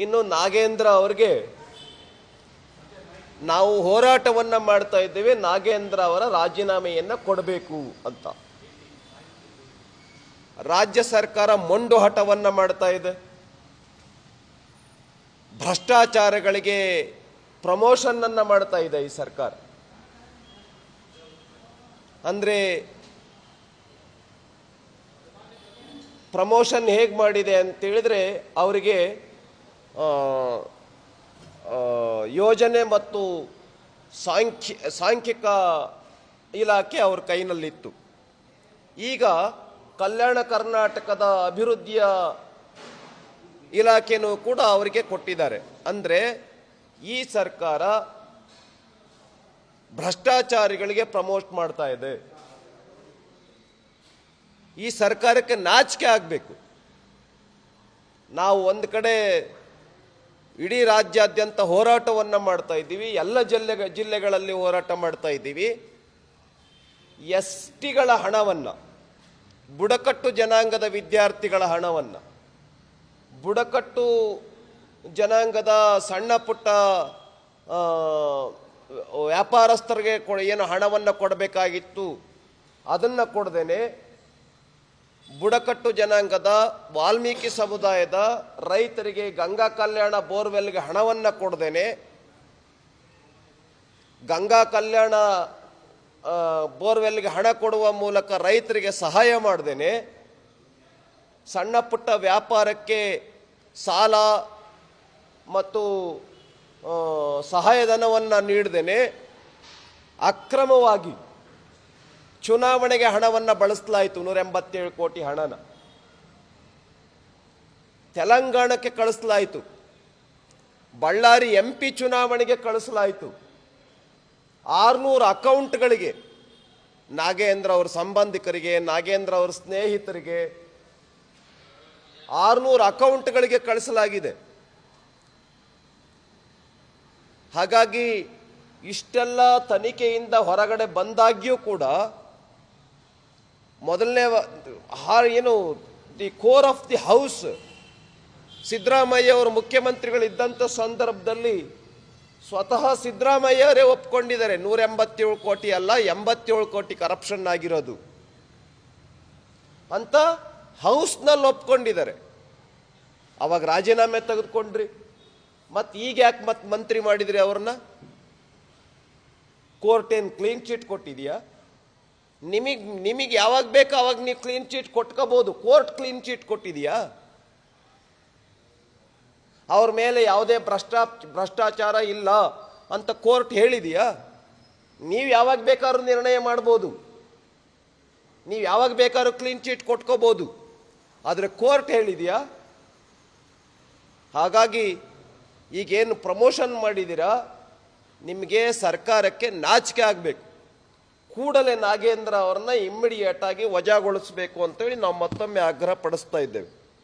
ಇನ್ನು ನಾಗೇಂದ್ರ ಅವರಿಗೆ ನಾವು ಹೋರಾಟವನ್ನ ಮಾಡ್ತಾ ಇದ್ದೇವೆ, ನಾಗೇಂದ್ರ ಅವರ ರಾಜೀನಾಮೆಯನ್ನು ಕೊಡಬೇಕು ಅಂತ. ರಾಜ್ಯ ಸರ್ಕಾರ ಮೊಂಡು ಹಠವನ್ನ ಮಾಡ್ತಾ ಇದೆ. ಭ್ರಷ್ಟಾಚಾರಗಳಿಗೆ ಪ್ರಮೋಷನ್ ಅನ್ನ ಮಾಡ್ತಾ ಇದೆ ಈ ಸರ್ಕಾರ. ಅಂದ್ರೆ ಪ್ರಮೋಷನ್ ಹೇಗೆ ಮಾಡಿದೆ ಅಂತ ಹೇಳಿದ್ರೆ, ಅವರಿಗೆ ಯೋಜನೆ ಮತ್ತು ಸಾಂಖ್ಯಿಕ ಇಲಾಖೆ ಅವ್ರ ಕೈನಲ್ಲಿತ್ತು. ಈಗ ಕಲ್ಯಾಣ ಕರ್ನಾಟಕದ ಅಭಿವೃದ್ಧಿಯ ಇಲಾಖೆನೂ ಕೂಡ ಅವರಿಗೆ ಕೊಟ್ಟಿದ್ದಾರೆ. ಅಂದರೆ ಈ ಸರ್ಕಾರ ಭ್ರಷ್ಟಾಚಾರಿಗಳಿಗೆ ಪ್ರಮೋಟ್ ಮಾಡ್ತಾ ಇದೆ. ಈ ಸರ್ಕಾರಕ್ಕೆ ನಾಚಿಕೆ ಆಗಬೇಕು. ನಾವು ಒಂದು ಕಡೆ ಇಡೀ ರಾಜ್ಯಾದ್ಯಂತ ಹೋರಾಟವನ್ನು ಮಾಡ್ತಾ ಇದ್ದೀವಿ, ಎಲ್ಲ ಜಿಲ್ಲೆಗಳಲ್ಲಿ ಹೋರಾಟ ಮಾಡ್ತಾ ಇದ್ದೀವಿ. ಎಸ್ ಟಿಗಳ ಹಣವನ್ನು, ಬುಡಕಟ್ಟು ಜನಾಂಗದ ವಿದ್ಯಾರ್ಥಿಗಳ ಹಣವನ್ನು, ಬುಡಕಟ್ಟು ಜನಾಂಗದ ಸಣ್ಣ ಪುಟ್ಟ ವ್ಯಾಪಾರಸ್ಥರಿಗೆ ಏನು ಹಣವನ್ನು ಕೊಡಬೇಕಾಗಿತ್ತು ಅದನ್ನು ಕೊಡದೇನೆ, ಬುಡಕಟ್ಟು ಜನಾಂಗದ ವಾಲ್ಮೀಕಿ ಸಮುದಾಯದ ರೈತರಿಗೆ ಗಂಗಾ ಕಲ್ಯಾಣ ಬೋರ್ವೆಲ್ಗೆ ಹಣವನ್ನು ಕೊಡದೇನೆ, ಗಂಗಾ ಕಲ್ಯಾಣ ಬೋರ್ವೆಲ್ಗೆ ಹಣ ಕೊಡುವ ಮೂಲಕ ರೈತರಿಗೆ ಸಹಾಯ ಮಾಡ್ದೇನೆ, ಸಣ್ಣ ಪುಟ್ಟ ವ್ಯಾಪಾರಕ್ಕೆ ಸಾಲ ಮತ್ತು ಸಹಾಯಧನವನ್ನು ನೀಡದೇನೆ ಅಕ್ರಮವಾಗಿ ಚುನಾವಣೆಗೆ ಹಣವನ್ನು ಬಳಸಲಾಯಿತು. 187 ಕೋಟಿ ಹಣನ ತೆಲಂಗಾಣಕ್ಕೆ ಕಳಿಸಲಾಯಿತು. ಬಳ್ಳಾರಿ MP ಚುನಾವಣೆಗೆ ಕಳಿಸಲಾಯಿತು. 600 ಅಕೌಂಟ್ಗಳಿಗೆ, ನಾಗೇಂದ್ರ ಅವರ ಸಂಬಂಧಿಕರಿಗೆ, ನಾಗೇಂದ್ರ ಅವರ ಸ್ನೇಹಿತರಿಗೆ 600 ಅಕೌಂಟ್ಗಳಿಗೆ ಕಳಿಸಲಾಗಿದೆ. ಹಾಗಾಗಿ ಇಷ್ಟೆಲ್ಲ ತನಿಖೆಯಿಂದ ಹೊರಗಡೆ ಬಂದಾಗ್ಯೂ ಕೂಡ ಮೊದಲನೇ ಏನು the core of the house Siddaramaiah ಅವರು ಮುಖ್ಯಮಂತ್ರಿಗಳಿದ್ದಂಥ ಸಂದರ್ಭದಲ್ಲಿ ಸ್ವತಃ ಸಿದ್ದರಾಮಯ್ಯವರೇ ಒಪ್ಕೊಂಡಿದ್ದಾರೆ 187 ಕೋಟಿ ಅಲ್ಲ 87 ಕೋಟಿ ಕರಪ್ಷನ್ ಆಗಿರೋದು ಅಂತ ಹೌಸ್ನಲ್ಲಿ ಒಪ್ಕೊಂಡಿದ್ದಾರೆ. ಅವಾಗ ರಾಜೀನಾಮೆ ತೆಗೆದುಕೊಂಡ್ರಿ, ಮತ್ತು ಈಗ ಯಾಕೆ ಮತ್ತೆ ಮಂತ್ರಿ ಮಾಡಿದ್ರಿ ಅವ್ರನ್ನ? ಕೋರ್ಟ್ ಏನು ಕ್ಲೀನ್ ಚೀಟ್ ಕೊಟ್ಟಿದೆಯಾ? ನಿಮಗೆ ಯಾವಾಗ ಬೇಕು ಅವಾಗ ನೀವು ಕ್ಲೀನ್ ಚೀಟ್ ಕೊಟ್ಕೋಬಹುದು. ಕೋರ್ಟ್ ಕ್ಲೀನ್ ಚೀಟ್ ಕೊಟ್ಟಿದೆಯಾ? ಅವ್ರ ಮೇಲೆ ಯಾವುದೇ ಭ್ರಷ್ಟಾಚಾರ ಇಲ್ಲ ಅಂತ ಕೋರ್ಟ್ ಹೇಳಿದೆಯಾ? ನೀವು ಯಾವಾಗ ಬೇಕಾದ್ರೂ ನಿರ್ಣಯ ಮಾಡ್ಬೋದು, ನೀವು ಯಾವಾಗ ಬೇಕಾದ್ರೂ ಕ್ಲೀನ್ ಚೀಟ್ ಕೊಟ್ಕೋಬಹುದು. ಆದರೆ ಕೋರ್ಟ್ ಹೇಳಿದೆಯಾ? ಹಾಗಾಗಿ ಈಗೇನು ಪ್ರಮೋಷನ್ ಮಾಡಿದ್ದೀರಾ, ನಿಮಗೆ ಸರ್ಕಾರಕ್ಕೆ ನಾಚಿಕೆ ಆಗಬೇಕು. ಕೂಡಲೇ ನಾಗೇಂದ್ರ ಅವರನ್ನ ಇಮ್ಮಿಡಿಯೇಟ್ ಆಗಿ ವಜಾಗೊಳಿಸಬೇಕು ಅಂತೇಳಿ ನಾವು ಮತ್ತೊಮ್ಮೆ ಆಗ್ರಹ ಪಡಿಸ್ತಾ ಇದ್ದೇವೆ.